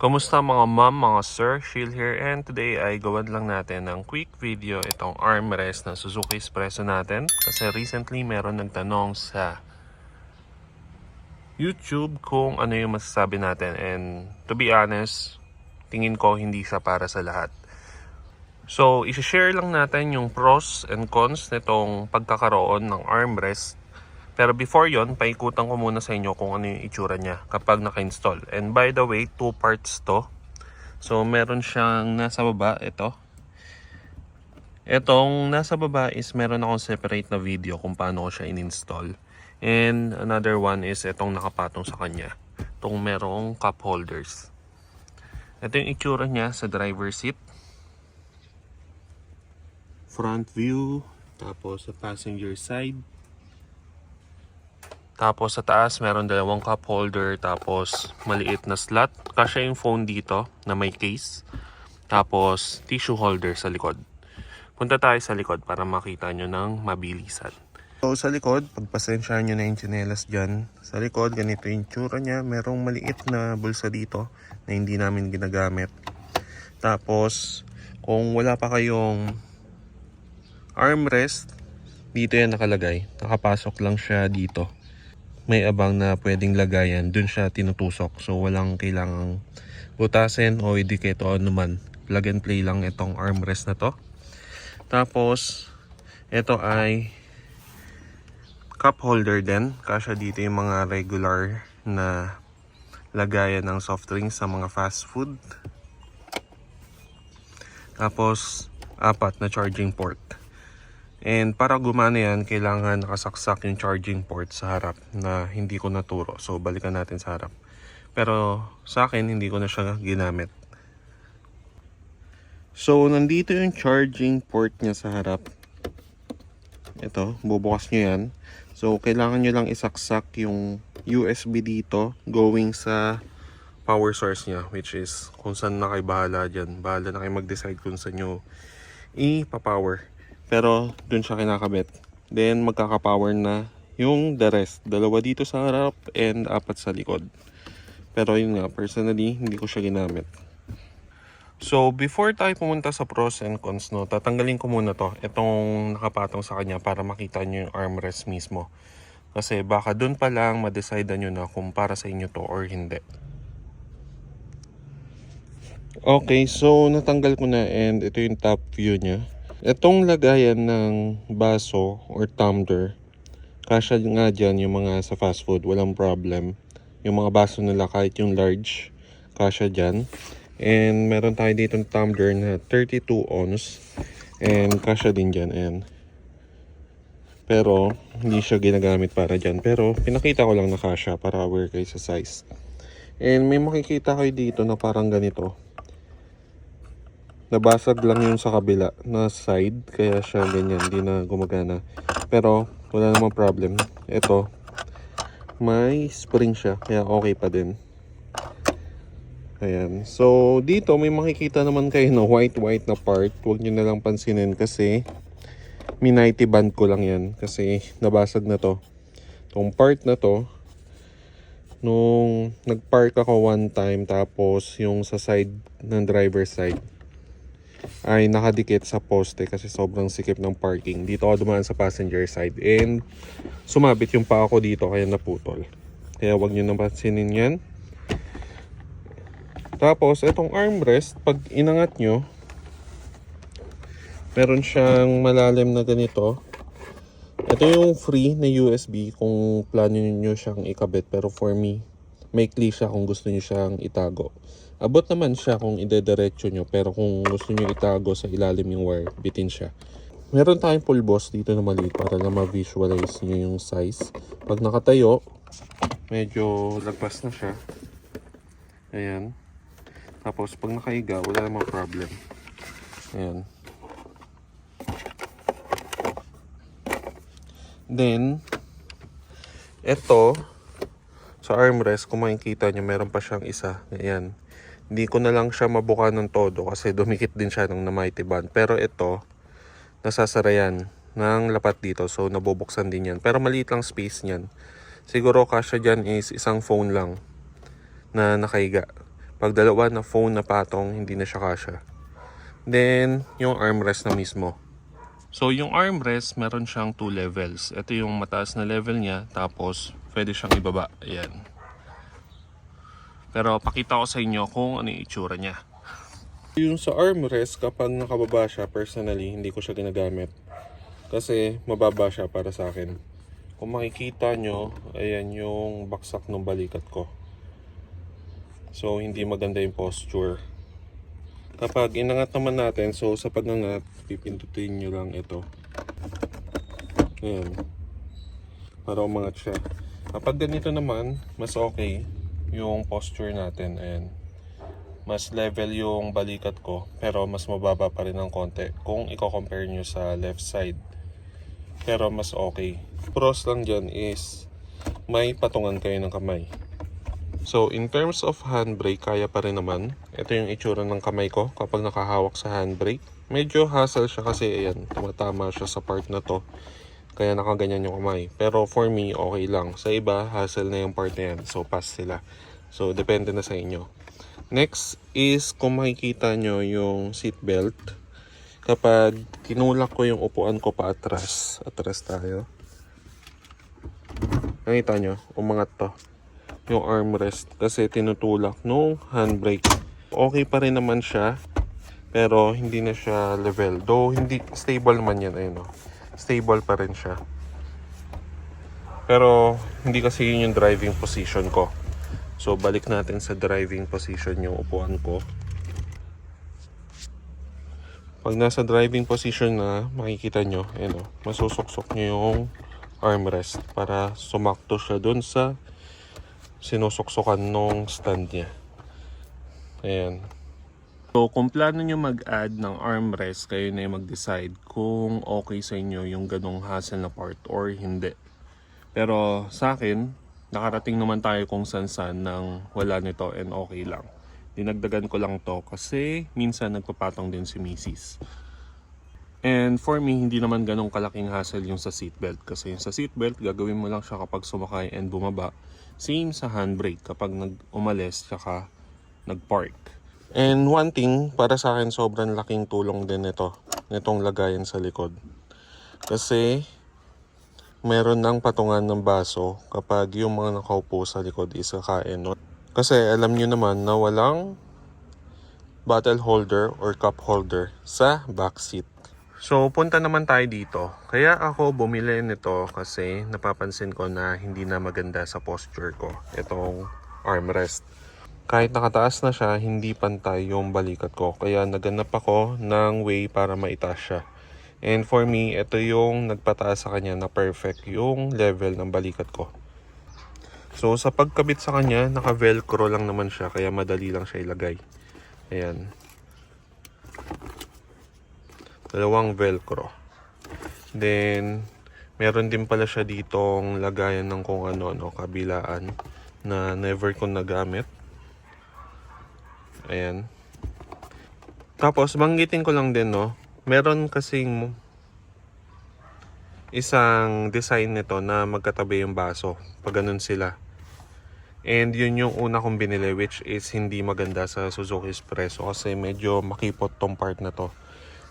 Kamusta mga ma'am, mga sir? Shield here, and today ay gawan lang natin ng quick video itong armrest ng Suzuki Espresso natin. Kasi recently meron nagtanong sa YouTube kung ano yung masasabi natin, and to be honest, tingin ko hindi siya para sa lahat. So, isi-share lang natin yung pros and cons nitong pagkakaroon ng armrest. Pero before yon, paikutan ko muna sa inyo kung ano yung itsura niya kapag naka-install. And by the way, 2 parts to. So meron siyang nasa baba, ito. Itong nasa baba is meron akong separate na video kung paano ko siya in-install. And another one is itong nakapatong sa kanya. Itong merong cup holders. Ito yung itsura niya sa driver seat. Front view, tapos sa passenger side. Tapos sa taas, meron dalawang cup holder, tapos maliit na slot. Kasya yung phone dito na may case. Tapos tissue holder sa likod. Punta tayo sa likod para makita nyo ng mabilisan. So sa likod, pagpasensyahan nyo na yung tsinelas dyan. Sa likod, ganito yung tsura niya. Merong maliit na bulsa dito na hindi namin ginagamit. Tapos, kung wala pa kayong armrest, dito yan nakalagay. Nakapasok lang siya dito. May abang na pwedeng lagayan, dun siya tinutusok. So walang kailangang butasin o idikit o anuman. Plug and play lang itong armrest na to. Tapos ito ay cup holder din. Kasya dito yung mga regular na lagayan ng soft drinks sa mga fast food. Tapos 4 na charging port. And para gumana yan, kailangan nakasaksak yung charging port sa harap na hindi ko naturo. So balikan natin sa harap. Pero sa akin, hindi ko na siya ginamit. So nandito yung charging port niya sa harap. Ito, bubukas nyo yan. So kailangan nyo lang isaksak yung USB dito going sa power source niya, which is kung saan na kayo bahala dyan. Bahala na kayo mag-decide kung saan nyo ipa-power. Pero dun siya kinakabit. Then magkaka-power na yung the rest. 2 dito sa harap and 4 sa likod. Pero yun nga, personally, hindi ko siya ginamit. So before tayo pumunta sa pros and cons, no, tatanggalin ko muna to. Itong nakapatong sa kanya para makita nyo yung armrest mismo. Kasi baka dun pa lang ma-decide nyo na kung para sa inyo to or hindi. Okay, so natanggal ko na and ito yung top view niya. Itong lagayan ng baso or tumbler, kasya nga dyan yung mga sa fast food, walang problem. Yung mga baso nila kahit yung large, kasya dyan. And meron tayo dito ng tumbler na 32 ounce. And kasya din dyan. And pero hindi siya ginagamit para dyan. Pero pinakita ko lang na kasya para aware kayo sa size. And may makikita kayo dito na parang ganito. Nabasag lang yung sa kabila na side, kaya siya ganyan, hindi na gumagana. Pero wala namang problem. Ito, may spring siya, kaya okay pa din. Ayan. So dito may makikita naman kayo na white na part. Huwag nyo na lang pansinin kasi minity band ko lang yan. Kasi nabasag na to. Itong part na to, nung nagpark ako one time, tapos yung sa side ng driver side ay nakadikit sa poste kasi sobrang sikip ng parking. Dito ako dumaan sa passenger side and sumabit yung paa ko dito kaya naputol. Kaya wag nyo napansinin yan. Tapos itong armrest, pag inangat nyo, meron siyang malalim na ganito. Ito yung free na USB kung plano nyo siyang ikabit. Pero for me, maikli siya kung gusto nyo siyang itago. Abot naman siya kung idediretso nyo, pero kung gusto nyo itago sa ilalim yung wire, bitin siya. Meron tayong pulbos dito na maliit para na ma-visualize nyo yung size. Pag nakatayo, medyo lagpas na siya. Ayan. Tapos pag nakahiga, wala namang problem. Ayan. Then, ito, sa armrest, kung makikita nyo, meron pa siyang isa. Ayan. Hindi ko na lang siya mabuka ng todo kasi dumikit din siya ng mighty band. Pero ito, nasasara yan ng lapat dito. So, nabubuksan din yan. Pero maliit lang space niyan. Siguro kasya dyan is isang phone lang na nakahiga. Pag dalawa na phone na patong, hindi na siya kasya. Then, yung armrest na mismo. So, yung armrest, meron siyang 2 levels. Ito yung mataas na level niya, tapos pwede siyang ibaba. Ayan. Pero pakita ko sa inyo kung ano yung itsura niya. Yung sa armrest, kapag nakababa siya, personally, hindi ko siya ginagamit. Kasi mababa siya para sa akin. Kung makikita nyo, ayan yung baksak ng balikat ko. So, hindi maganda yung posture. Kapag inangat naman natin, so sa pagnangat, pipindutin nyo lang ito. Ayan. Para umangat siya. Kapag ganito naman, mas okay yung posture natin. Ayan. Mas level yung balikat ko, pero mas mababa pa rin ng konti kung i-compare nyo sa left side. Pero mas okay. Pros lang dyan is may patungan kayo ng kamay. So, in terms of handbrake, kaya pa rin naman. Ito yung itsura ng kamay ko kapag nakahawak sa handbrake. Medyo hassle siya kasi, ayan, tumatama siya sa part na to. Kaya nakaganyan yung kamay. Pero for me, okay lang. Sa iba, hassle na yung part na yan. So, pass sila. So, depende na sa inyo. Next is, kung makikita nyo yung seatbelt. Kapag tinulak ko yung upuan ko pa atras tayo. Nakita nyo, umangat to. Yung armrest kasi tinutulak nung handbrake. Okay pa rin naman siya, pero hindi na siya level. Though hindi stable naman yan, ayun o. Stable pa rin siya. Pero hindi kasi yun yung driving position ko. So balik natin sa driving position yung upuan ko. Pag nasa driving position na, makikita nyo, ayun o, masusuksok nyo yung armrest para sumakto siya dun sa sinusuksukan nung stand niya. Ayan. So, kung plano nyo mag-add ng armrest, kayo na yung mag-decide kung okay sa inyo yung ganong hassle na part or hindi. Pero sa akin, nakarating naman tayo kung san-san nang wala nito and okay lang. Dinagdagan ko lang to kasi minsan nagpapatong din si Mrs. And for me, hindi naman ganong kalaking hassle yung sa seatbelt. Kasi yung sa seatbelt, gagawin mo lang siya kapag sumakay and bumaba. Same sa handbrake kapag umalis tsaka nag-park. And one thing, para sa akin sobrang laking tulong din nitong lagayan sa likod. Kasi meron ng patungan ng baso kapag yung mga nakaupo sa likod is kakain. Kasi alam nyo naman na walang bottle holder or cup holder sa back seat. So, punta naman tayo dito. Kaya ako bumili nito kasi napapansin ko na hindi na maganda sa posture ko. Itong armrest. Kahit nakataas na siya, hindi pantay yung balikat ko. Kaya naganap ako ng way para maitaas siya. And for me, ito yung nagpataas sa kanya na perfect yung level ng balikat ko. So, sa pagkabit sa kanya, naka-velcro lang naman siya. Kaya madali lang siya ilagay. Ayan. Dalawang velcro. Then, meron din pala siya ditong lagayan ng kung ano, kabilaan na never ko nagamit. Ayan. Tapos, banggitin ko lang din, meron kasing isang design nito na magkatabi yung baso. Pag ganun sila. And yun yung una kong binili, which is hindi maganda sa Suzuki Espresso kasi medyo makipot tong part na to.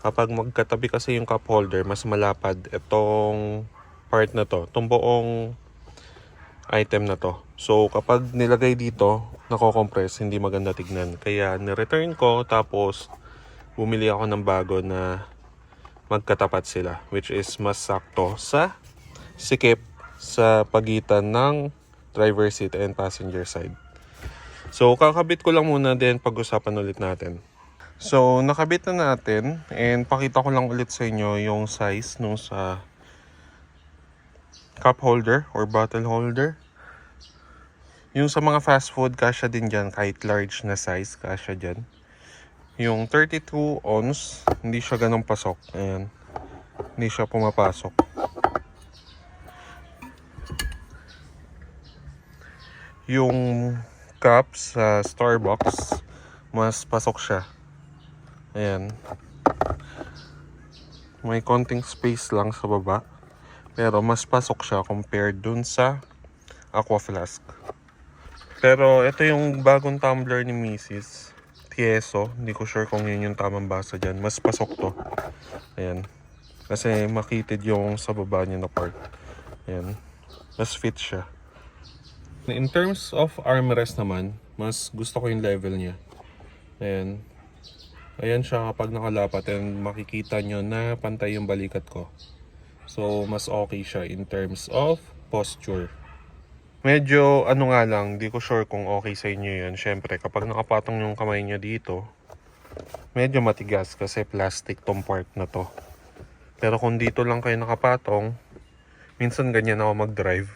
Kapag magkatabi kasi yung cup holder, mas malapad itong part na to, itong buong item na to. So, kapag nilagay dito, nako-compress, hindi maganda tignan. Kaya, ni-return ko, tapos bumili ako ng bago na magkatapat sila, which is mas sakto sa sikip sa pagitan ng driver seat and passenger side. So, kakabit ko lang muna, then pag-usapan ulit natin. So, nakabit na natin and pakita ko lang ulit sa inyo yung size nung sa cup holder or bottle holder. Yung sa mga fast food, kasya din dyan, kahit large na size, kasya dyan. Yung 32 ounce, hindi siya ganong pasok. Ayan, hindi siya pumapasok. Yung cup sa Starbucks, mas pasok siya. Ayan. May konting space lang sa baba. Pero mas pasok siya compared dun sa Aqua Flask. Pero ito yung bagong tumbler ni Mrs. Tieso. Hindi ko sure kung yun yung tamang basa dyan. Mas pasok to. Ayan. Kasi makitid yung sa baba niya na part. Ayan. Mas fit siya. In terms of armrest naman, mas gusto ko yung level niya. Ayan. Ayan siya kapag nakalapat and makikita nyo na pantay yung balikat ko. So, mas okay siya in terms of posture. Medyo ano nga lang, di ko sure kung okay sa inyo yan. Syempre, kapag nakapatong yung kamay nyo dito, medyo matigas kasi plastic tong part na to. Pero kung dito lang kayo nakapatong, minsan ganyan ako mag-drive.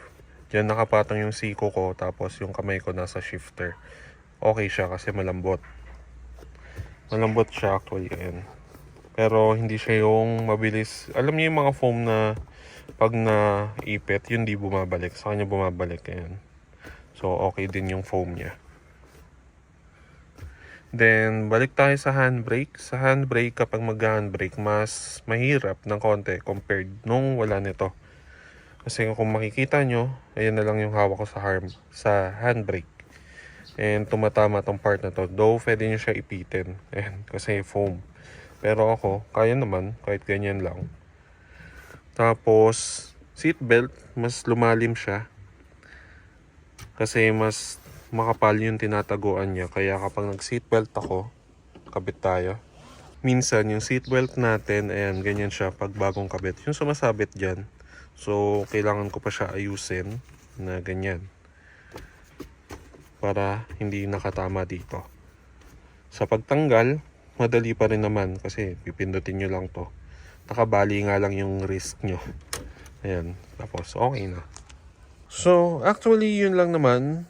Diyan nakapatong yung siko ko, tapos yung kamay ko nasa shifter. Okay siya kasi malambot. Malambot siya actually, ayan. Pero hindi siya yung mabilis. Alam niyo yung mga foam na pag naipit, yun di bumabalik. Sa kanya bumabalik, ayan. So, okay din yung foam niya. Then, balik tayo sa handbrake. Sa handbrake, kapag mag-handbrake, mas mahirap ng konti compared nung wala nito. Kasi kung makikita nyo, ayan na lang yung hawak ko sa handbrake. And tumatama tong part na to. Though, pwede nyo siya ipitin. Ayan, kasi foam. Pero ako, kaya naman, kahit ganyan lang. Tapos, seatbelt, mas lumalim siya. Kasi mas makapal yung tinataguan niya. Kaya kapag nag-seatbelt ako, kabit tayo. Minsan, yung seatbelt natin, ayan, ganyan siya pag bagong kabit. Yung sumasabit dyan. So, kailangan ko pa siya ayusin na ganyan. Para hindi nakatama dito. Sa pagtanggal, madali pa rin naman kasi pipindutin nyo lang to. Nakabali nga lang yung wrist nyo. Ayan, tapos okay na. So, actually yun lang naman.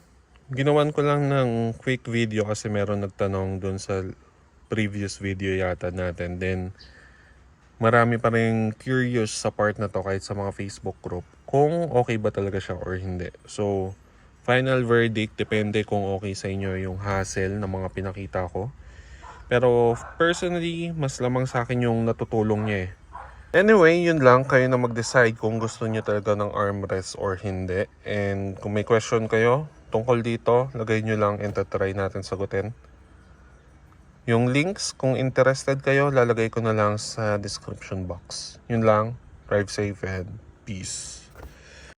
Ginawan ko lang ng quick video kasi meron nagtanong dun sa previous video yata natin. Then, marami pa rin curious sa part na to kahit sa mga Facebook group kung okay ba talaga siya or hindi. So, final verdict, depende kung okay sa inyo yung hassle ng mga pinakita ko. Pero personally, mas lamang sa akin yung natutulong niya eh. Anyway, yun lang. Kayo na mag-decide kung gusto niyo talaga ng armrest or hindi. And kung may question kayo tungkol dito, lagay nyo lang and try natin sagutin. Yung links, kung interested kayo, lalagay ko na lang sa description box. Yun lang. Drive safe and peace.